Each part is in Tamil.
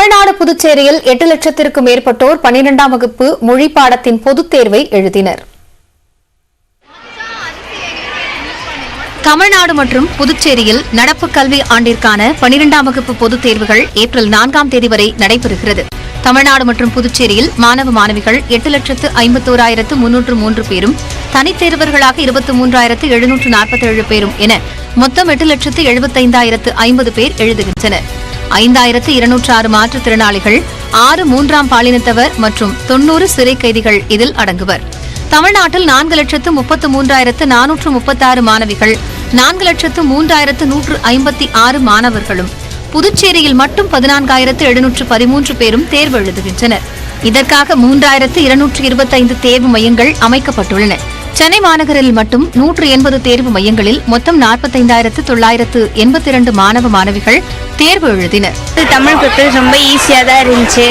தமிழ்நாடு புதுச்சேரியில் 8 லட்சத்திற்கும் மேற்பட்டோர் 12ஆம் வகுப்பு மொழி பாடத்தின் பொதுத் தேர்வை எழுதினர். தமிழ்நாடு மற்றும் புதுச்சேரியில் நடப்பு கல்வி ஆண்டிற்கான 12ஆம் வகுப்பு பொதுத் தேர்வுகள் ஏப்ரல் 4ஆம் தேதி வரை நடைபெறுகிறது. தமிழ்நாடு மற்றும் புதுச்சேரியில் மாணவ மாணவிகள் 8,51,303 பேரும், தனித் தேர்வர்களாக 23,747 பேரும் என மொத்தம் 8,75,050 பேர் எழுதுகின்றனர். 5,206 மாற்றுத்திறனாளிகள், 6 மூன்றாம் பாலினத்தவர் மற்றும் 90 சிறை கைதிகள் இதில் அடங்குவர். தமிழ்நாட்டில் 4,33,436 மாணவிகள், 4,03,156 மாணவர்களும், புதுச்சேரியில் மட்டும் 14,713 பேரும் தேர்வு எழுதுகின்றனர். இதற்காக 3,225 தேர்வு மையங்கள் அமைக்கப்பட்டுள்ளன. சென்னை மாநகரில் மட்டும் 180 தேர்வு மையங்களில் மொத்தம் 45,982 மாணவ மாணவிகள் தேர்வு எழுதினர். தமிழ் பேப்பர் ரொம்ப ஈஸியா தான் இருந்துச்சு.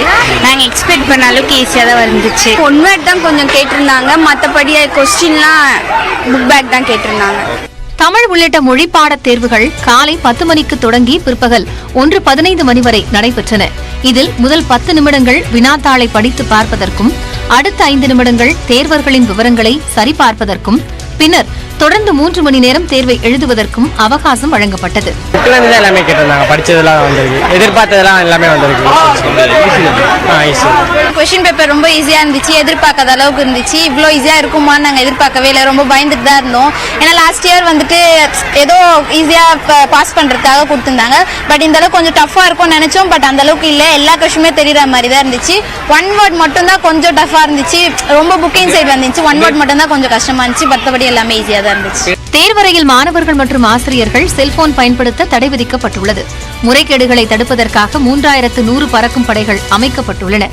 நாங்க எக்ஸ்பெக்ட் பண்ண அளவுக்கு ஈஸியா தான் வந்துச்சு. ஒன்வேர்ட் தான் கொஞ்சம் கேட்டிருந்தாங்க, மற்றபடி கொஸ்டின்லாம் புக் பேக் தான் கேட்டிருந்தாங்க. தமிழ் உள்ளிட்ட மொழிப்பாடத் தேர்வுகள் காலை 10 மணிக்கு தொடங்கி பிற்பகல் 1:15 மணி வரை நடைபெற்றன. இதில் முதல் 10 நிமிடங்கள் வினாத்தாளை படித்து பார்ப்பதற்கும், அடுத்த 5 நிமிடங்கள் தேர்வர்களின் விவரங்களை சரிபார்ப்பதற்கும், பின்னர் தொடர்ந்து 3 மணி நேரம் தேர்வை எழுதுவதற்கும் அவகாசம் வழங்கப்பட்டது. எல்லாமே கேட்டிருந்தாங்க, படிச்சதெல்லாம் வந்திருக்கு, எதிர்பார்த்ததெல்லாம் எல்லாமே வந்திருக்கு. கொஸ்டின் பேப்பர் ரொம்ப ஈஸியா இருந்துச்சு, எதிர்பார்க்காத அளவுக்கு இருந்துச்சு. இவ்வளோ ஈஸியா இருக்குமான்னு நாங்கள் எதிர்பார்க்கவே இல்லை, ரொம்ப பயந்துட்டு தான் இருந்தோம். ஏன்னா லாஸ்ட் இயர் வந்துட்டு ஏதோ ஈஸியா பாஸ் பண்றதுக்காக கொடுத்துருந்தாங்க. பட் இந்த அளவுக்கு கொஞ்சம் டஃபா இருக்கும்னு நினைச்சோம், பட் அந்த அளவுக்கு இல்லை. எல்லா கொஸ்டினுமே தெரியற மாதிரி தான் இருந்துச்சு. ஒன் வேர்ட் மட்டும் தான் கொஞ்சம் டஃபா இருந்துச்சு, ரொம்ப புக்கிங் சைடு வந்துச்சு. ஒன் வேர்ட் மட்டும் தான் கொஞ்சம் கஷ்டமா இருந்துச்சு, மற்றபடி எல்லாமே ஈஸியா தான் இருந்துச்சு. தேர்வறையில் மாணவர்கள் மற்றும் ஆசிரியர்கள் செல்போன் பயன்படுத்த தடை விதிக்கப்பட்டுள்ளது. முறைகேடுகளை தடுப்பதற்காக 3,100 பறக்கும் படைகள் அமைக்கப்பட்டுள்ளன.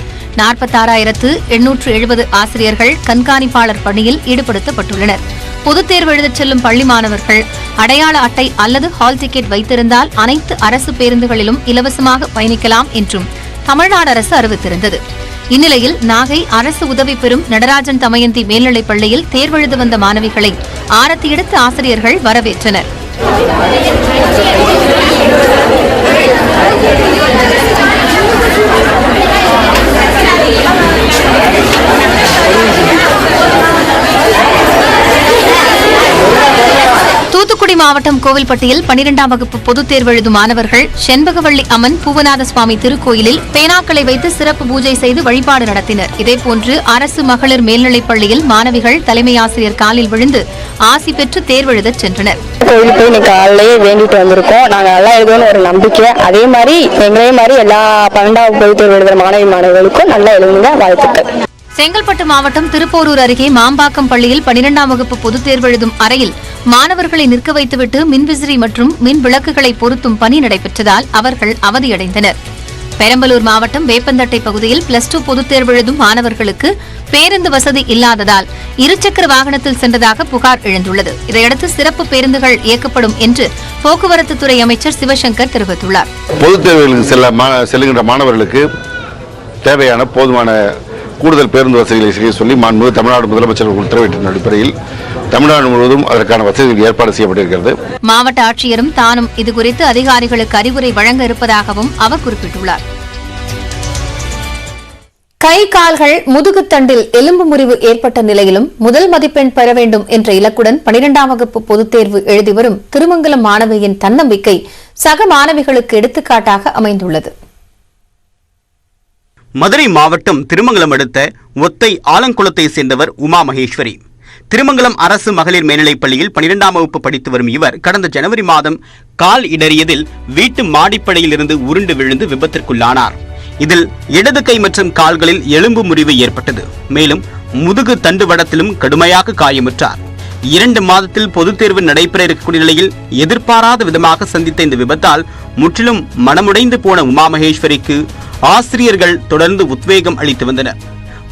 46,870 ஆசிரியர்கள் கண்காணிப்பாளர் பணியில் ஈடுபடுத்தப்பட்டுள்ளனர். பொதுத் தேர்வு எழுதச் செல்லும் பள்ளி மாணவர்கள் அடையாள அட்டை அல்லது ஹால் டிக்கெட் வைத்திருந்தால் அனைத்து அரசு பேருந்துகளிலும் இலவசமாக பயணிக்கலாம் என்றும் தமிழ்நாடு அரசு அறிவித்திருந்தது. இந்நிலையில் நாகை அரசு உதவி பெறும் நடராஜன் தமயந்தி மேல்நிலைப் பள்ளியில் தேர்வெழுத வந்த மாணவிகளை ஆரத்தி எடுத்து ஆசிரியர்கள் வரவேற்றனர். தூத்துக்குடி மாவட்டம் கோவில்பட்டியில் 12ஆம் வகுப்பு பொதுத் தேர்வு எழுதும் மாணவர்கள் செண்பகவள்ளி அம்மன் பூவநாத சுவாமி திருக்கோயிலில் பேனாக்களை வைத்து சிறப்பு பூஜை செய்து வழிபாடு நடத்தினர். இதேபோன்று அரசு மகளிர் மேல்நிலைப் பள்ளியில் மாணவிகள் தலைமை ஆசிரியர் காலில் விழுந்து ஆசி பெற்று தேர்வெழுதச் சென்றனர். கோயில் போய் இன்னைக்கு காலையிலேயே வேண்டிட்டு வந்திருக்கோம். நாங்கள் நல்லா எழுதுவோம்னு ஒரு நம்பிக்கை. அதே மாதிரி எங்களே மாதிரி எல்லா 12ஆம் பொதுத் தேர்வு எழுதுகிற மாணவர்களுக்கும் நல்லா எழுதுங்க, வாழ்த்துக்கள். செங்கல்பட்டு மாவட்டம் திருப்போரூர் அருகே மாம்பாக்கம் பள்ளியில் 12ஆம் வகுப்பு பொதுத் தேர்வு எழுதும் அறையில் மாணவர்களை நிற்க வைத்துவிட்டு மின்விசிறி மற்றும் மின் விளக்குகளை பொருத்தும் பணி நடைபெற்றதால் அவர்கள் அவதியடைந்தனர். பெரம்பலூர் மாவட்டம் வேப்பந்தட்டை பகுதியில் +2 பொதுத் தேர்வு எழுதும் மாணவர்களுக்கு பேருந்து வசதி இல்லாததால் இருசக்கர வாகனத்தில் சென்றதாக புகார் எழுந்துள்ளது. இதையடுத்து சிறப்பு பேருந்துகள் இயக்கப்படும் என்று போக்குவரத்துத்துறை அமைச்சர் சிவசங்கர் தெரிவித்துள்ளார். பொதுத் தேர்வுகளுக்கு செல்லுகின்ற மாணவர்களுக்கு தேவையான போதுமான கூடுதல் பேருந்து வசதிகளை செய்ய சொல்லி மாண்புமிகு தமிழ்நாடு முதலமைச்சர் உத்தரவிட்டின் அடிப்படையில் தமிழ்நாடு முழுவதும் அதற்கான வசதிகள் ஏற்பாடு செய்யப்பட்டிருக்கிறது. மாவட்ட ஆட்சியரும் தானும் இதுகுறித்து அதிகாரிகளுக்கு அறிவுரை வழங்க இருப்பதாகவும் அவர் குறிப்பிட்டுள்ளார். கை கால்கள் முதுகுத்தண்டில் எலும்பு முறிவு ஏற்பட்ட நிலையிலும் முதல் மதிப்பெண் பெற வேண்டும் என்ற இலக்குடன் 12ஆம் வகுப்பு பொதுத் தேர்வு எழுதி வரும் திருமங்கலம் மாணவியின் தன்னம்பிக்கை சக மாணவிகளுக்கு எடுத்துக்காட்டாக அமைந்துள்ளது. மதுரை மாவட்டம் திருமங்கலம் அடுத்த ஒத்தை ஆலங்குளத்தை சேர்ந்தவர் உமா மகேஸ்வரி. திருமங்கலம் அரசு மகளிர் மேல்நிலைப் பள்ளியில் 12ஆம் வகுப்பு படித்து வரும் இவர் கடந்த ஜனவரி மாதம் கால் இடறியதில் வீட்டு மாடிப்படையில் இருந்து உருண்டு விழுந்து விபத்திற்குள்ளானார். இதில் இடது கை மற்றும் கால்களில் எலும்பு முறிவு ஏற்பட்டது. மேலும் முதுகு தண்டுவடத்திலும் கடுமையாக காயமுற்றார். 2 மாதத்தில் பொதுத் தேர்வு நடைபெற இருக்கக்கூடிய நிலையில் எதிர்பாராத விதமாக சந்தித்த இந்த விபத்தால் முற்றிலும் மனமுடைந்து போன உமா மகேஸ்வரிக்கு ஆசிரியர்கள் தொடர்ந்து உத்வேகம் அளித்து வந்தனர்.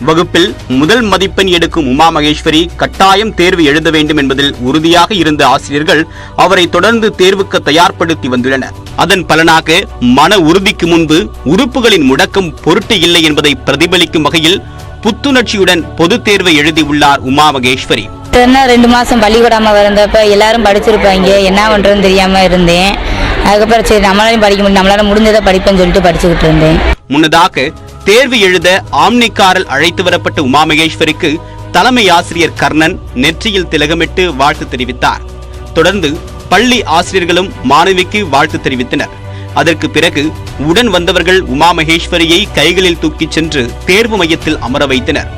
வகுப்பில் முதல் மதிப்பெண் எடுக்கும் உமா மகேஸ்வரி கட்டாயம் தேர்வு எழுத வேண்டும் என்பதில் உறுதியாக இருந்த ஆசிரியர்கள் அவரை தொடர்ந்து தேர்வுக்கு தயார்படுத்தி வந்துள்ளனர். அதன் பலனாக மன உறுதிக்கு முன்பு உறுப்புகளின் முடக்கம் பொருட்டு இல்லை என்பதை பிரதிபலிக்கும் வகையில் புத்துணர்ச்சியுடன் பொதுத் தேர்வை எழுதியுள்ளார் உமா மகேஸ்வரி. 2 மாசம் பள்ளிக்கூடாம இருந்தப்ப எல்லாரும் படிச்சிருப்பாங்க, என்ன பண்றதுன்னு தெரியாம இருந்தேன். அதுக்கப்புறம் சரி நம்மளாலையும் படிக்க முடியும், நம்மளால முடிஞ்சதை படிப்பேன்னு சொல்லிட்டு படிச்சுக்கிட்டு இருந்தேன். முன்னதாக தேர்வு எழுத ஆம்னி காரில் அழைத்து வரப்பட்ட உமா மகேஸ்வரிக்கு தலைமை ஆசிரியர் கர்ணன் நெற்றியில் திலகமிட்டு வாழ்த்து தெரிவித்தார். தொடர்ந்து பள்ளி ஆசிரியர்களும் மாணவிக்கு வாழ்த்து தெரிவித்தனர். அதற்கு பிறகு உடன் வந்தவர்கள் உமா மகேஸ்வரியை கைகளில் தூக்கிச் சென்று தேர்வு மையத்தில் அமர வைத்தனர்.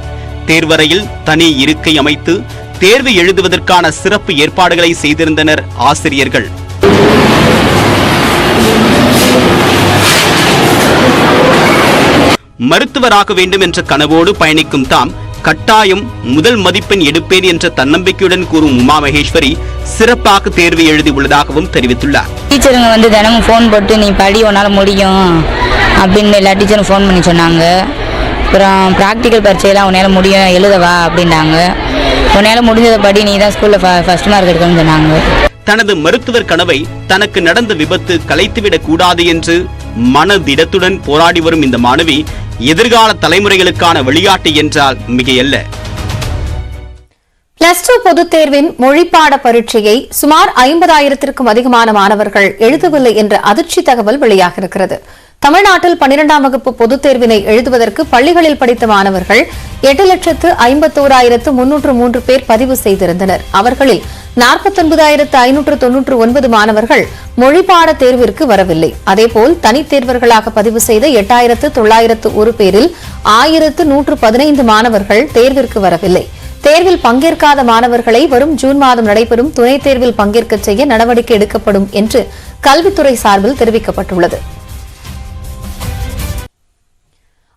தேர்வறையில் தனி இருக்கை அமைத்து தேர்வு எழுதுவதற்கான சிறப்பு ஏற்பாடுகளை செய்திருந்தனர் ஆசிரியர்கள். மருத்துவராக வேண்டும் என்ற கனவோடு பயணிக்கும் தாம் கட்டாயம் முதல் மதிப்பெண் எடுப்பேன் என்ற தன்னம்பிக்கையுடன் கூறும் உமா மகேஸ்வரி சிறப்பாக தேர்வு எழுதி உள்ளதாகவும் தெரிவித்துள்ளார். டீச்சருங்க தினமும் ஃபோன் போட்டு நீ படி உன்னால் முடியும் அப்படின்னு எல்லா டீச்சரும் ஃபோன் பண்ணி சொன்னாங்க. அப்புறம் ப்ராக்டிக்கல் பரீட்சையெல்லாம் உன்னால் முடியும் எழுதவா அப்படின்னாங்க. உன்னால் முடிஞ்சதை படி நீ தான் ஸ்கூலில் ஃபர்ஸ்ட் மார்க் எடுக்கணும்னு சொன்னாங்க. தனது மருத்துவர் கனவை தனக்கு நடந்த விபத்து கலைத்துவிடக் கூடாது என்று மனதிடத்துடன் போராடி வரும் இந்த மாணவி எதிர்கால தலைமுறைகளுக்கான வழிகாட்டி என்றால் மிகையல்ல. +2 பொதுத் தேர்வின் மொழிப்பாட பரீட்சையை சுமார் 50,000க்கும் அதிகமான மாணவர்கள் எழுதவில்லை என்ற அதிர்ச்சி தகவல் வெளியாக இருக்கிறது. தமிழ்நாட்டில் 12ஆம் வகுப்பு பொதுத் தேர்வினை எழுதுவதற்கு பள்ளிகளில் படித்த மாணவர்கள் 8,51,303 பேர் பதிவு செய்திருந்தனர். அவர்களில் 49,599 மாணவர்கள் மொழிப்பாட தேர்விற்கு வரவில்லை. அதேபோல் தனித் தேர்வர்களாக பதிவு செய்த 8,901 பேரில் 1,115 மாணவர்கள் தேர்விற்கு வரவில்லை. தேர்வில் பங்கேற்காத மாணவர்களை வரும் ஜூன் மாதம் நடைபெறும் துணைத் தேர்வில் பங்கேற்க செய்ய நடவடிக்கை எடுக்கப்படும் என்று கல்வித்துறை சார்பில் தெரிவிக்கப்பட்டுள்ளது.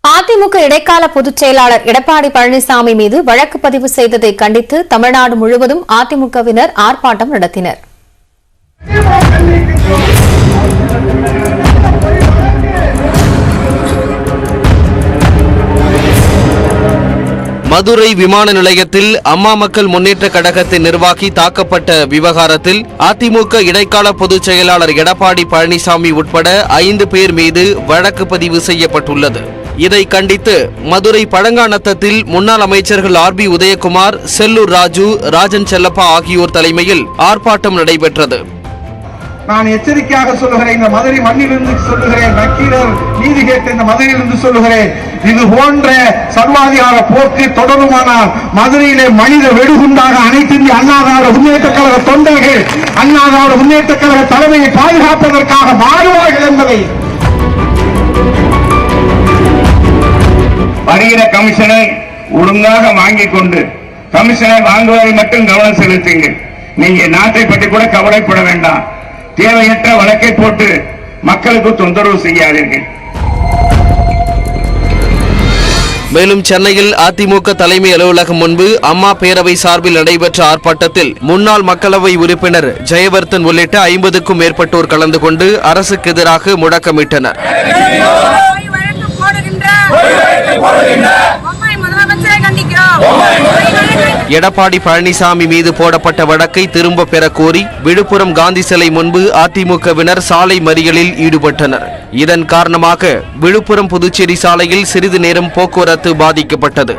அதிமுக இடைக்கால பொதுச் செயலாளர் எடப்பாடி பழனிசாமி மீது வழக்கு பதிவு செய்ததை கண்டித்து தமிழ்நாடு முழுவதும் அதிமுகவினர் ஆர்ப்பாட்டம் நடத்தினர். மதுரை விமான நிலையத்தில் அம்மா மக்கள் முன்னேற்ற கழகத்தின் நிர்வாகி தாக்கப்பட்ட விவகாரத்தில் அதிமுக இடைக்கால பொதுச் செயலாளர் எடப்பாடி பழனிசாமி உட்பட 5 பேர் மீது வழக்கு பதிவு செய்யப்பட்டுள்ளது. இதை கண்டித்து மதுரை பழங்காநத்தத்தில் முன்னாள் அமைச்சர்கள் RB உதயகுமார், செல்லூர் ராஜு, ராஜன் செல்லப்பா ஆகியோர் தலைமையில் ஆர்ப்பாட்டம் நடைபெற்றது. நான் எச்சரிக்கையாக சொல்லுகிறேன், இந்த மதுரை மண்ணிலிருந்து சொல்லுகிறேன், நக்கீரர் நீதி கேட்ட இந்த மதுரையிலிருந்து சொல்லுகிறேன், இது போன்ற சர்வாதிகார போக்கு தொடருமானால் மதுரையிலே மனித வெடுகுண்டாக அனைத்து இந்திய அண்ணா திராவிட முன்னேற்ற கழக தொண்டர்கள் அண்ணா திராவிட முன்னேற்ற கழக தலைமையை பாதுகாப்பதற்காக மாறுவார்கள் என்பதை வருகிற கமிஷனை ஒழுங்காக வாங்கிக் கொண்டு கமிஷனை வாங்குவதை மட்டும் கவனம் செலுத்துங்கள். நீங்க நாட்டை பற்றி கூட கவலைப்பட வேண்டாம். தேவையற்ற வழக்கை போட்டு மக்களுக்கு தொந்தரவு செய்யாதீர்கள். மேலும் சென்னையில் அதிமுக தலைமை அலுவலகம் முன்பு அம்மா பேரவை சார்பில் நடைபெற்ற ஆர்ப்பாட்டத்தில் முன்னாள் மக்களவை உறுப்பினர் ஜெயவர்தன் உள்ளிட்ட 50க்கும் மேற்பட்டோர் கலந்து கொண்டு அரசுக்கு எதிராக முழக்கமிட்டனர். எடப்பாடி பழனிசாமி மீது போடப்பட்ட வழக்கை திரும்ப பெற கோரி விழுப்புரம் காந்தி சிலை முன்பு அதிமுகவினர் சாலை மறியலில் ஈடுபட்டனர். இதன் காரணமாக விழுப்புரம் புதுச்சேரி சாலையில் சிறிது நேரம் போக்குவரத்து பாதிக்கப்பட்டது.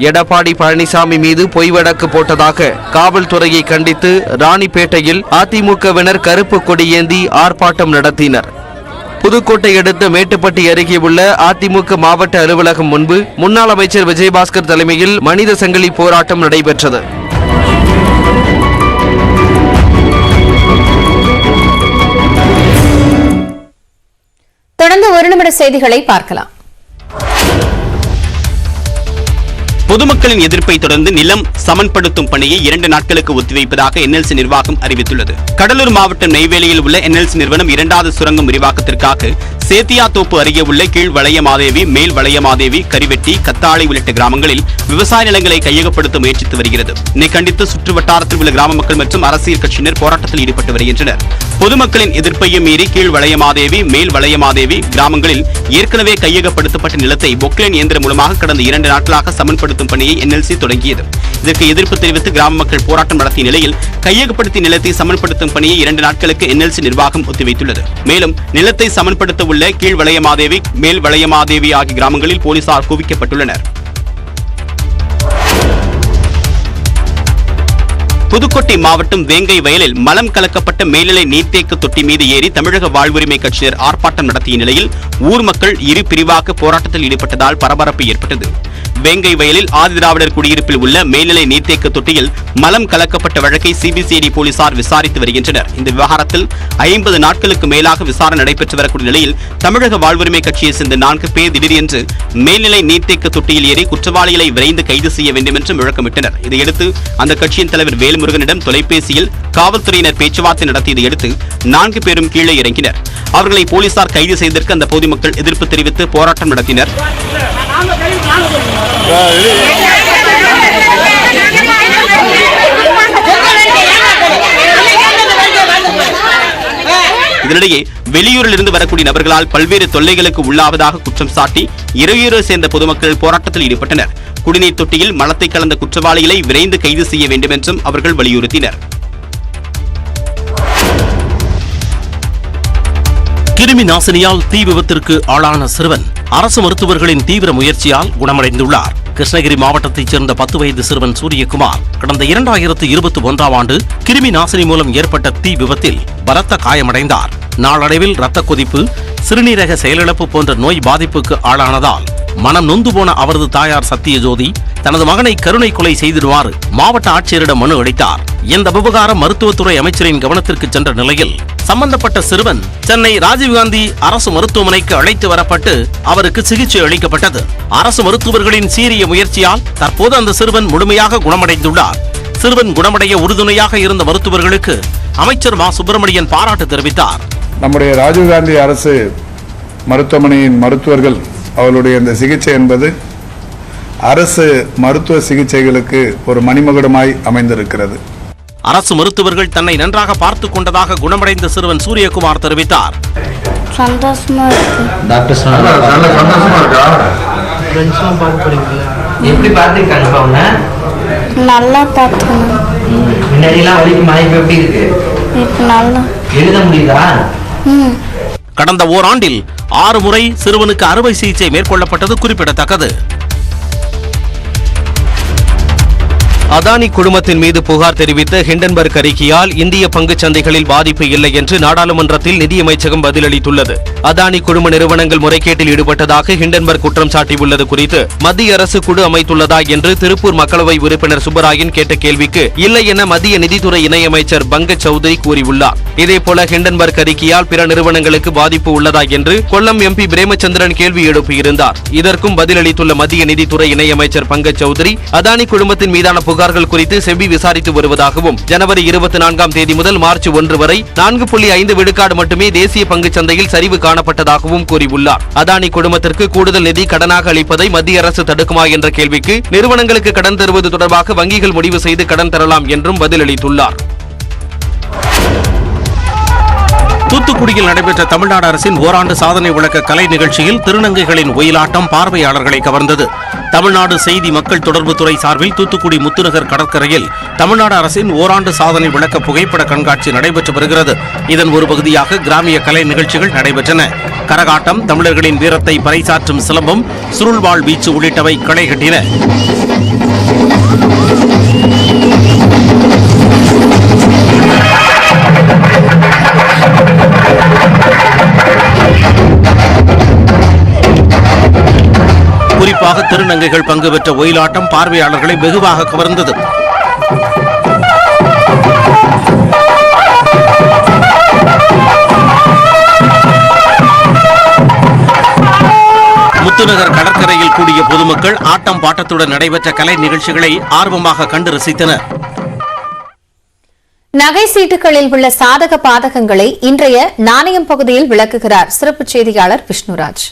எடப்பாடி பழனிசாமி மீது பொய் வழக்கு போட்டதாக காவல்துறையை கண்டித்து ராணிப்பேட்டையில் அதிமுகவினர் கருப்பு கொடியேந்தி ஆர்ப்பாட்டம் நடத்தினர். புதுக்கோட்டை அடுத்த மேட்டுப்பட்டி அருகே உள்ள அதிமுக மாவட்ட அலுவலகம் முன்பு முன்னாள் அமைச்சர் விஜயபாஸ்கர் தலைமையில் மனித சங்கிலி போராட்டம் நடைபெற்றது. தொடர்ந்து 1 நிமிட செய்திகளை பார்க்கலாம். பொதுமக்களின் எதிர்ப்பை தொடர்ந்து நிலம் சமன்படுத்தும் பணியை 2 நாட்களுக்கு ஒத்திவைப்பதாக NLC நிர்வாகம் அறிவித்துள்ளது. கடலூர் மாவட்டம் நெய்வேலியில் உள்ள NLC நிறுவனம் 2வது சுரங்கம் விரிவாக்கத்திற்காக சேத்தியாத்தோப்பு அருகே உள்ள கீழ் வளையமாதேவி, மேல் வளையமாதேவி, கரிவெட்டி, கத்தாளை உள்ளிட்ட கிராமங்களில் விவசாய நிலங்களை கையகப்படுத்த முயற்சித்து வருகிறது. இதனை கண்டித்து சுற்று வட்டாரத்தில் உள்ள கிராம மக்கள் மற்றும் அரசியல் கட்சியினர் போராட்டத்தில் ஈடுபட்டு வருகின்றனர். பொதுமக்களின் எதிர்ப்பையும் மீறி கீழ் வளையமாதேவி, மேல் வளையமாதேவி கிராமங்களில் ஏற்கனவே கையகப்படுத்தப்பட்ட நிலத்தை பொக்லைன் இயந்திரம் மூலமாக கடந்த 2 நாட்களாக சமன்படுத்தும் பணியை NLC தொடங்கியது. இதற்கு எதிர்ப்பு தெரிவித்து கிராம மக்கள் போராட்டம் நடத்திய நிலையில் கையகப்படுத்திய நிலத்தை சமன்படுத்தும் பணியை 2 நாட்களுக்கு NLC நிர்வாகம் ஒத்திவைத்துள்ளது. மேலும் நிலத்தை சமன்படுத்த உள்ள கீழ் வளையமாதேவி, மேல் வளையமாதேவி ஆகிய கிராமங்களில் போலீசார் குவிக்கப்பட்டுள்ளனர். புதுக்கோட்டை மாவட்டம் வேங்கை வயலில் மலம் கலக்கப்பட்ட மேல்நிலை நீர்த்தேக்க தொட்டி மீது ஏறி தமிழக வாழ்வுரிமை கட்சியினர் ஆர்ப்பாட்டம் நடத்திய நிலையில் ஊர் மக்கள் இரு பிரிவாக போராட்டத்தில் ஈடுபட்டதால் பரபரப்பு ஏற்பட்டது. வேங்கை வயலில் ஆதிதிராவிடர் குடியிருப்பில் உள்ள மேல்நிலை நீர்த்தேக்க தொட்டியில் மலம் கலக்கப்பட்ட வழக்கை சிபிசிஐடி போலீசார் விசாரித்து வருகின்றனர். இந்த விவகாரத்தில் 50 நாட்களுக்கு மேலாக விசாரணை நடைபெற்று வரக்கூடிய நிலையில் தமிழக வாழ்வுரிமை கட்சியை சேர்ந்த 4 பேர் திடீரென்று மேல்நிலை நீர்த்தேக்க தொட்டியில் ஏறி குற்றவாளிகளை விரைந்து கைது செய்ய வேண்டும் என்று முழக்கமிட்டனர். இதையடுத்து அந்த கட்சியின் தலைவர் வேல்முருகனிடம் தொலைபேசியில் காவல்துறையினர் பேச்சுவார்த்தை நடத்தியதை அடுத்து 4 பேரும் கீழே இறங்கினர். அவர்களை போலீசார் கைது செய்ததற்கு அந்த பொதுமக்கள் எதிர்ப்பு தெரிவித்து போராட்டம் நடத்தினர். இதனிடையே வெளியூரில் இருந்து வரக்கூடிய நபர்களால் பல்வேறு தொல்லைகளுக்கு உள்ளாவதாக குற்றம் சாட்டி இறையூரை சேர்ந்த பொதுமக்கள் போராட்டத்தில் ஈடுபட்டனர். குடிநீர் தொட்டியில் மலத்தை கலந்த குற்றவாளிகளை விரைந்து கைது செய்ய வேண்டும் என்றும் அவர்கள் வலியுறுத்தினர். கிருமி நாசினியால் தீ விபத்திற்கு ஆளான சிறுவன் அரசு மருத்துவர்களின் தீவிர முயற்சியால் குணமடைந்துள்ளார். கிருஷ்ணகிரி மாவட்டத்தைச் சேர்ந்த 10 வயது சிறுவன் சூரியகுமார் கடந்த 2021ஆம் ஆண்டு கிருமி நாசினி மூலம் ஏற்பட்ட தீ விபத்தில் பலத்த காயமடைந்தார். நாளடைவில் இரத்த கொதிப்பு, சிறுநீரக செயலிழப்பு போன்ற நோய் பாதிப்புக்கு ஆளானதால் மனம் நொந்து போன அவரது தாயார் சத்தியஜோதி தனது மகனை கருணை கொலை செய்திடுமாறு மாவட்ட ஆட்சியரிடம் மனு அளித்தார். இந்த விவகாரம் மருத்துவத்துறை அமைச்சரின் கவனத்திற்கு சென்ற நிலையில் சம்பந்தப்பட்ட சிறுவன் சென்னை ராஜீவ்காந்தி அரசு மருத்துவமனைக்கு அழைத்து வரப்பட்டு அவருக்கு சிகிச்சை அளிக்கப்பட்டது. அரசு மருத்துவர்களின் சீரிய முயற்சியால் தற்போது அந்த சிறுவன் முழுமையாக குணமடைந்துள்ளார். சிறுவன் குணமடைய உறுதுணையாக இருந்த மருத்துவர்களுக்கு அமைச்சர் மா சுப்பிரமணியன் பாராட்டு தெரிவித்தார். நம்முடைய ராஜீவ்காந்தி அரசு மருத்துவமனையின் மருத்துவர்கள் அவர்களுடைய இந்த சிகிச்சை என்பது அரசு மருத்துவ சிகிச்சைகளுக்கு ஒரு மணிமகுடமாய் அமைந்திருக்கிறது. அரசு மருத்துவர்கள் தன்னை நன்றாக பார்த்துக் கொண்டதாக குணமடைந்த சிறுவன் சூரியகுமார் தெரிவித்தார். சந்தோஷமா இருக்கு. டாக்டர் சந்தோஷமா இருக்கா? எப்படி பார்த்துருக்காங்க அவங்க? நல்லா பார்த்துக்கணும். முன்னாடிலாம் வலிக்கு மனைவி எப்படி இருக்கு? இப்போ நல்லா எழுத முடியுதா? கடந்த ஓராண்டில் 6 முறை சிறுவனுக்கு அறுவை சிகிச்சை மேற்கொள்ளப்பட்டது குறிப்பிடத்தக்கது. அதானி குழுமத்தின் மீது புகார் தெரிவித்த ஹிண்டன்பர்க் அறிக்கையால் இந்திய பங்குச் சந்தைகளில் பாதிப்பு இல்லை என்று நாடாளுமன்றத்தில் நிதியமைச்சகம் பதிலளித்துள்ளது. அதானி குழும நிறுவனங்கள் முறைகேட்டில் ஈடுபட்டதாக ஹிண்டன்பர்க் குற்றம் சாட்டியுள்ளது குறித்து மத்திய அரசு குழு அமைத்துள்ளதா என்று திருப்பூர் மக்களவை உறுப்பினர் சுப்பராயன் கேட்ட கேள்விக்கு இல்லை என மத்திய நிதித்துறை இணையமைச்சர் பங்கஜ் சௌத்ரி கூறியுள்ளார். இதேபோல ஹிண்டன்பர்க் அறிக்கையால் பிற நிறுவனங்களுக்கு பாதிப்பு உள்ளதா என்று கொல்லம் எம்பி பிரேமச்சந்திரன் கேள்வி எழுப்பியிருந்தார். இதற்கும் பதிலளித்துள்ள மத்திய நிதித்துறை இணையமைச்சர் பங்கஜ் சௌத்ரி அதானி குழுமத்தின் மீதான புகார்கள் குறித்து செபி விசாரித்து வருவதாகவும் ஜனவரி 24ஆம் தேதி முதல் மார்ச் 1 வரை 4.5 விழுக்காடு மட்டுமே தேசிய பங்குச் சந்தையில் சரிவு காணப்பட்டதாகவும் கூறியுள்ளார். அதானி குழுமத்திற்கு கூடுதல் நிதி கடனாக அளிப்பதை மத்திய அரசு தடுக்குமா என்ற கேள்விக்கு நிறுவனங்களுக்கு கடன் தருவது தொடர்பாக வங்கிகள் முடிவு செய்து கடன் தரலாம் என்றும் பதிலளித்துள்ளார். தூத்துக்குடியில் நடைபெற்ற தமிழ்நாடு அரசின் ஓராண்டு சாதனை விளக்க கலை நிகழ்ச்சியில் திருநங்கைகளின் ஒயிலாட்டம் பார்வையாளர்களை கவர்ந்தது. தமிழ்நாடு செய்தி மக்கள் தொடர்பு துறை சார்பில் தூத்துக்குடி முத்துநகர் கடற்கரையில் தமிழ்நாடு அரசின் ஓராண்டு சாதனை விளக்க புகைப்பட கண்காட்சி நடைபெற்று வருகிறது. இதன் ஒரு பகுதியாக கிராமிய கலை நிகழ்ச்சிகள் நடைபெற்றன. கரகாட்டம், தமிழர்களின் வீரத்தை பறைசாற்றும் சிலம்பம், சுருள்வாள் வீச்சு உள்ளிட்டவை களை கட்டின. குறிப்பாக திருநங்கைகள் பங்கு பெற்ற ஒயிலாட்டம் பார்வையாளர்களை வெகுவாக கவர்ந்தது. முத்துநகர் கடற்கரையில் கூடிய பொதுமக்கள் ஆட்டம் பாட்டத்துடன் நடைபெற்ற கலை நிகழ்ச்சிகளை ஆர்வமாக கண்டு ரசித்தனர். நகை சீட்டுகளில் உள்ள சாதக பாதகங்களை இன்றைய நாணயம் பகுதியில் விளக்குகிறார் சிறப்பு செய்தியாளர் விஷ்ணுராஜ்.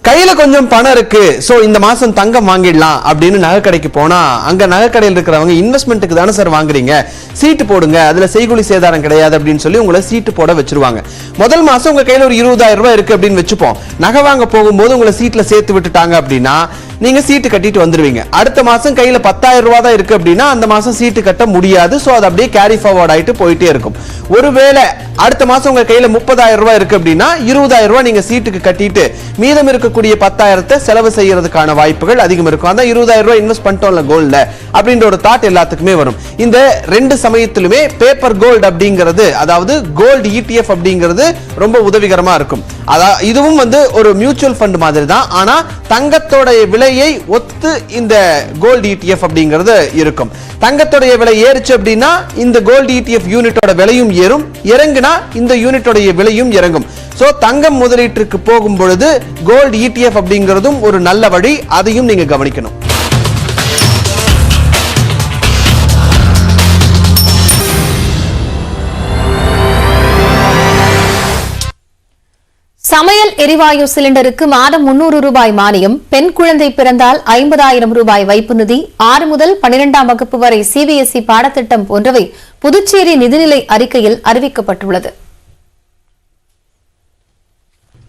கையில கொஞ்சம் பணம் இருக்கு, சோ இந்த மாசம் தங்கம் வாங்கிடலாம் அப்படின்னு நகைக்கடைக்கு போனா அங்க நகைக்கடையில் இருக்கிறவங்க இன்வெஸ்ட்மெண்ட்டுக்கு தானே சார் வாங்குறீங்க, சீட்டு போடுங்க, அதுல செய்கூலி சேதாரம் கிடையாது அப்படின்னு சொல்லி உங்களை சீட்டு போட வச்சிருவாங்க. முதல் மாசம் உங்க கையில ஒரு 20,000 ரூபாய் இருக்கு அப்படின்னு வச்சுப்போம். நகை வாங்க போகும்போது உங்களை சீட்ல சேர்த்து விட்டுட்டாங்க அப்படின்னா நீங்க சீட்டு கட்டிட்டு வந்துருவீங்க. அடுத்த மாசம் கையில 10,000 ரூபாய் தான் இருக்கு அப்படின்னா அந்த மாசம் சீட்டு கட்ட முடியாது. சோ அது அப்படியே கேரி ஃபார்வர்ட் ஆயிட்டு போயிட்டே இருக்கும். ஒருவேளை அடுத்த மாசம் உங்க கையில 30,000 ரூபாய் இருக்கு அப்படின்னா 20,000 ரூபாய் நீங்க சீட்டுக்கு கட்டிட்டு மீதம் இருக்கக்கூடிய 10,000 செலவு செய்யறதுக்கான வாய்ப்புகள் அதிகம் இருக்கும். அதான் 20,000 ரூபாய் இன்வெஸ்ட் பண்ணிட்டோம்ல கோல்ட்ல அப்படின்ற ஒரு தாட் எல்லாத்துக்குமே வரும். இந்த ரெண்டு சமயத்திலுமே பேப்பர் கோல்டு அப்படிங்கிறது, அதாவது கோல்டு ETF அப்படிங்கிறது ரொம்ப உதவிகரமா இருக்கும். இதுவும் ஒரு மியூச்சுவல் ஃபண்ட் மாதிரி தான். ஆனா தங்கத்தோட விலையை ஒத்து இந்த கோல்டு ETF அப்படிங்கிறது இருக்கும். தங்கத்தோட விலை ஏறுச்சு அப்படின்னா இந்த கோல்டு ETF யூனிட்டோட விலையும் ஏறும், இறங்குனா இந்த யூனிட்டோட விலையும் இறங்கும். சோ தங்கம் முதலீட்டுக்கு போகும் பொழுது கோல்டு ETF அப்படிங்கிறதும் ஒரு நல்ல வழி, அதையும் நீங்க கவனிக்கணும். சமையல் எரிவாயு சிலிண்டருக்கு மாதம் 300 ரூபாய் மானியம், பெண் குழந்தை பிறந்தால் 50,000 ரூபாய் வைப்பு நிதி, 6 முதல் 12ஆம் வகுப்பு வரை CBSE பாடத்திட்டம் போன்றவை புதுச்சேரி நிதிநிலை அறிக்கையில் அறிவிக்கப்பட்டுள்ளது.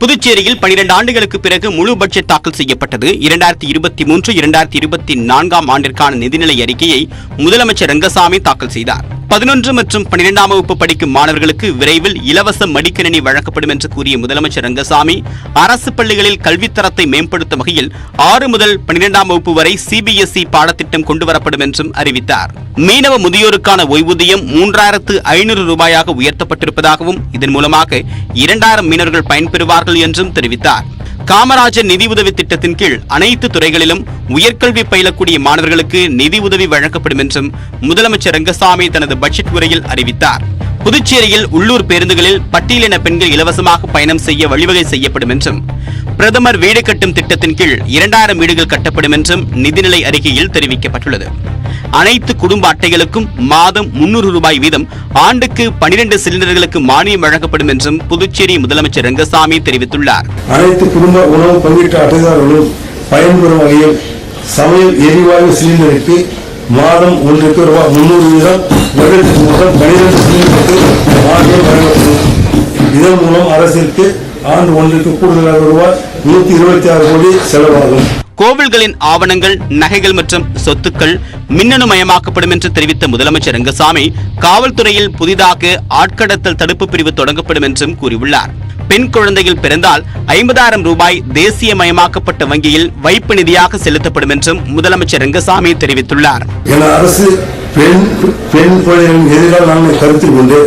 புதுச்சேரியில் 12 ஆண்டுகளுக்கு பிறகு முழு பட்ஜெட் தாக்கல் செய்யப்பட்டது. 2023-2024 ஆண்டிற்கான நிதிநிலை அறிக்கையை முதலமைச்சர் ரங்கசாமி தாக்கல் செய்தார். 11 மற்றும் 12ஆம் வகுப்பு படிக்கும் மாணவர்களுக்கு விரைவில் இலவச மடிக்கணினி வழங்கப்படும் என்று கூறிய முதலமைச்சர் ரங்கசாமி, அரசு பள்ளிகளில் கல்வித்தரத்தை மேம்படுத்தும் வகையில் 6 முதல் 12ஆம் வகுப்பு வரை CBSE பாடத்திட்டம் கொண்டுவரப்படும் என்றும் அறிவித்தார். மீனவ முதியோருக்கான ஓய்வூதியம் 3,500 ரூபாயாக உயர்த்தப்பட்டிருப்பதாகவும் இதன் மூலமாக 2,000 மீனவர்கள் பயன்பெறுவார்கள் என்றும் தெரிவித்தார். காமராஜர் நிதி உதவி திட்டத்தின் கீழ் அனைத்து துறைகளிலும் உயர்கல்வி பயிலக்கூடிய மாணவர்களுக்கு நிதி உதவி வழங்கப்படும் என்றும் முதலமைச்சர் ரங்கசாமி தனது பட்ஜெட் உரையில் அறிவித்தார். புதுச்சேரியில் உள்ளூர் பேருந்துகளில் பட்டியலின பெண்கள் இலவசமாக பயணம் செய்ய வழிவகை செய்யப்படும் என்றும், பிரதமர் வீடு கட்டும் திட்டத்தின் கீழ் 2,000 வீடுகள் கட்டப்படும் என்றும் நிதிநிலை அறிக்கையில் தெரிவிக்கப்பட்டுள்ளது. அனைத்து குடும்ப அட்டைகளுக்கும் மாதம் 300 ரூபாய் வீதம் ஆண்டுக்கு 12 சிலிண்டர்களுக்கு மானியம் வழங்கப்படும் என்றும் புதுச்சேரி முதலமைச்சர் ரங்கசாமி தெரிவித்துள்ளார். அனைத்து குடும்ப உணவு பங்கீட்டு அட்டைதாரர்களும் பயன்பெறும் வகையில் சமையல் எரிவாயு சிலிண்டருக்கு மாதம் ஒன்றுக்கு ரூபாய் 300 வீதம், வருடத்துக்கு மொத்தம் 12 சிலிண்டருக்கு மானியம் வழங்கப்படும். இதன் மூலம் அரசிற்கு ஆண்டு ஒன்றுக்கு கூடுதலாக ரூபாய் 126 கோடி செலவாகும். கோவில்களின் ஆவணங்கள், நகைகள் மற்றும் சொத்துக்கள் மின்னணு மயமாக்கப்படும் என்று தெரிவித்த முதலமைச்சர் ரங்கசாமி, காவல்துறையில் புதிதாக ஆட்கடத்தல் தடுப்பு பிரிவு தொடங்கப்படும் என்றும் கூறியுள்ளார். பெண் குழந்தைகள் பிறந்தால் 50,000 ரூபாய் தேசியமயமாக்கப்பட்ட வங்கியில் வைப்பு நிதியாக செலுத்தப்படும் என்றும் முதலமைச்சர் ரங்கசாமி தெரிவித்துள்ளார். அரசு பெண் குழந்தைகளின் எதிராக நாங்கள் கருத்தில் கொண்டு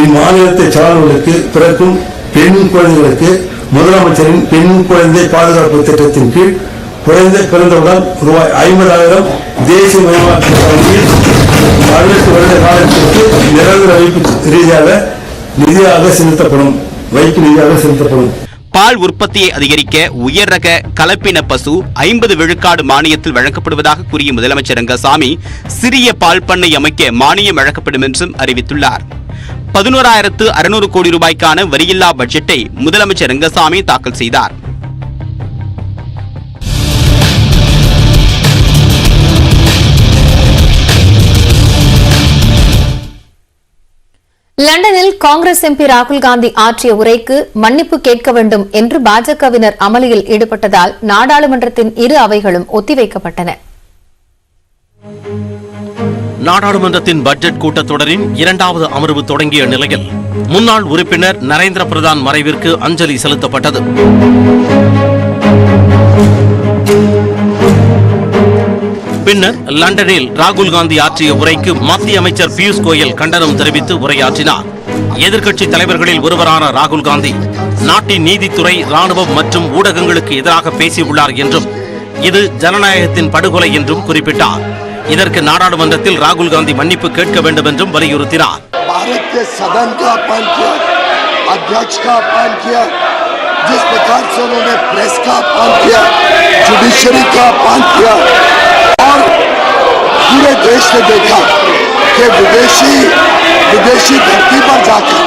இம்மாநிலத்தை சார்ந்தவர்களுக்கு பிறக்கும் பெண் குழந்தைகளுக்கு முதலமைச்சரின் பெண் குழந்தை பாதுகாப்பு திட்டத்தின் கீழ் குழந்தை பிறந்தவுடன் ரூபாய் 50,000 தேசியமயமாக்கப்பட்ட வங்கியில் 18 வருட காலத்திற்கு நிரந்தர வைப்பு ரீதியாக நிதியாக செலுத்தப்படும். பால் உற்பத்தியை அதிகரிக்க உயர் ரக கலப்பின பசு 50 விழுக்காடு மானியத்தில் வழங்கப்படுவதாக கூறிய முதலமைச்சர் ரங்கசாமி, சிறிய பால் பண்ணை அமைக்க மானியம் வழங்கப்படும் என்றும் அறிவித்துள்ளார். 11,600 கோடி ரூபாய்க்கான வரியில்லா பட்ஜெட்டை முதலமைச்சர் ரங்கசாமி தாக்கல் செய்தார். லண்டனில் காங்கிரஸ் MP ராகுல் காந்தி ஆற்றிய உரைக்கு மன்னிப்பு கேட்க வேண்டும் என்று பாஜகவினர் அமளியில் ஈடுபட்டதால் நாடாளுமன்றத்தின் இரு அவைகளும் ஒத்திவைக்கப்பட்டன. நாடாளுமன்றத்தின் பட்ஜெட் கூட்டத்தொடரின் 2வது அமர்வு தொடங்கிய நிலையில் முன்னாள் உறுப்பினர் நரேந்திர பிரதான் மறைவிற்கு அஞ்சலி செலுத்தப்பட்டது. பின்னர் லண்டனில் ராகுல் காந்தி ஆற்றிய உரைக்கு மத்திய அமைச்சர் பியூஷ் கோயல் கண்டனம் தெரிவித்து உரையாற்றினார். எதிர்க்கட்சி தலைவர்களில் ஒருவரான ராகுல் காந்தி நாட்டின் நீதித்துறை, ராணுவம் மற்றும் ஊடகங்களுக்கு எதிராக பேசியுள்ளார் என்றும் இது ஜனநாயகத்தின் படுகொலை என்றும் குறிப்பிட்டார். இதற்கு நாடாளுமன்றத்தில் ராகுல் காந்தி மன்னிப்பு கேட்க வேண்டும் என்றும் வலியுறுத்தினார். जिस प्रकार से उन्होंने प्रेस का अपमान किया, जुडिशरी का अपमान किया और पूरे देश ने देखा कि विदेशी धरती पर जाकर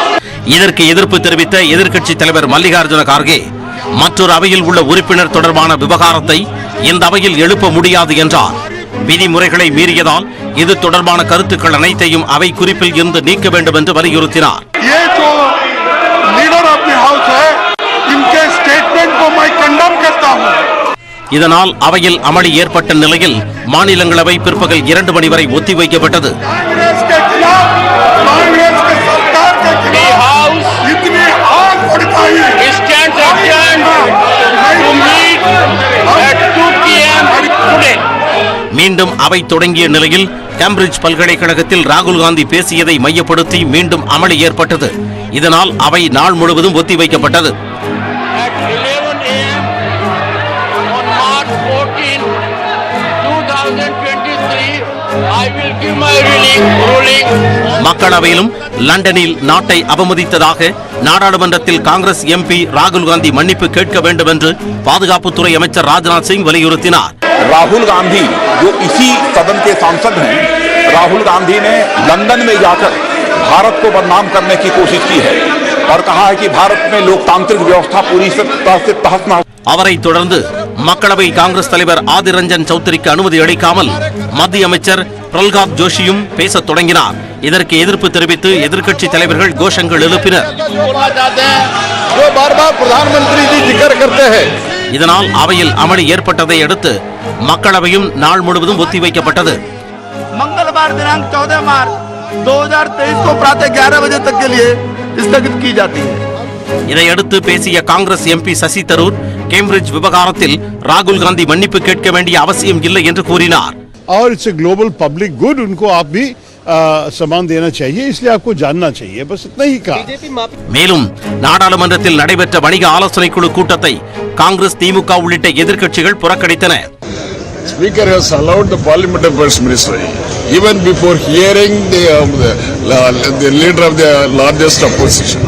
இதற்கு எதிர்ப்பு தெரிவித்த எதிர்க்கட்சி தலைவர் மல்லிகார்ஜுன கார்கே மற்றொரு அவையில் உள்ள உறுப்பினர் தொடர்பான விவகாரத்தை இந்த அவையில் எழுப்ப முடியாது என்றார். விதிமுறைகளை மீறியதால் இது தொடர்பான கருத்துக்கள் அனைத்தையும் அவை குறிப்பில் இருந்து நீக்க வேண்டும் என்று வலியுறுத்தினார். இதனால் அவையில் அமளி ஏற்பட்ட நிலையில் மாநிலங்களவை பிற்பகல் 2 மணி வரை ஒத்திவைக்கப்பட்டது. மீண்டும் அவை தொடங்கிய நிலையில் கேம்பிரிட்ஜ் பல்கலைக்கழகத்தில் ராகுல் காந்தி பேசியதை மையப்படுத்தி மீண்டும் அமளி ஏற்பட்டது. இதனால் அவை நாள் முழுவதும் ஒத்திவைக்கப்பட்டது. மக்களவையிலும் லண்டனில் நாட்டை அவமதித்ததாக நாடாளுமன்றத்தில் காங்கிரஸ் எம்பி ராகுல் காந்தி மன்னிப்பு கேட்க வேண்டும் என்று பாதுகாப்புத்துறை அமைச்சர் ராஜ்நாத் சிங் வலியுறுத்தினார். राहुल गांधी जो इसी सदन के सांसद हैं, राहुल गांधी ने लंदन में जाकर भारत को बदनाम करने की कोशिश की है और कहा है कि भारत में लोकतांत्रिक व्यवस्था पूरी तरह से तहस नहस। அவரை தொடர்ந்து மக்களவை காங்கிரஸ் தலைவர் ஆதிர் ரஞ்சன் சௌத்ரிக்கு அனுமதி அளிக்காமல் மத்திய அமைச்சர் பிரல்காத் ஜோஷியும் பேசத் தொடங்கினார். இதற்கு எதிர்ப்பு தெரிவித்து எதிர்க்கட்சி தலைவர்கள் கோஷங்கள் எழுப்பினர். இதனால் அவையில் அமளி ஏற்பட்டதை அடுத்து மக்களவையும் நாள் முழுவதும் ஒத்திவைக்கப்பட்டது. मंगलवार दिनांक 14 मार्च 2023 को प्रातः 11 बजे तक के लिए स्थगित की जाती है. இதையடுத்து பேசிய காங்கிரஸ் எம்பி சசி தரூர் கேம்பிரிட்ஜ் விவகாரத்தில் ராகுல் காந்தி மன்னிப்பு கேட்க வேண்டிய அவசியம் இல்லை என்று கூறினார். और it's a global public good, उनको आप भी सम्मान देना चाहिए, इसलिए आपको जानना चाहिए, बस इतना ही कहा. மேலும் நாடாளுமன்றத்தில் நடைபெற்ற வணிக ஆலோசனை குழு கூட்டத்தை காங்கிரஸ், திமுக உள்ளிட்ட எதிர்க்கட்சிகள் புறக்கணித்தன. Speaker has allowed the Parliament Affairs Ministry even before hearing the leader of the largest opposition.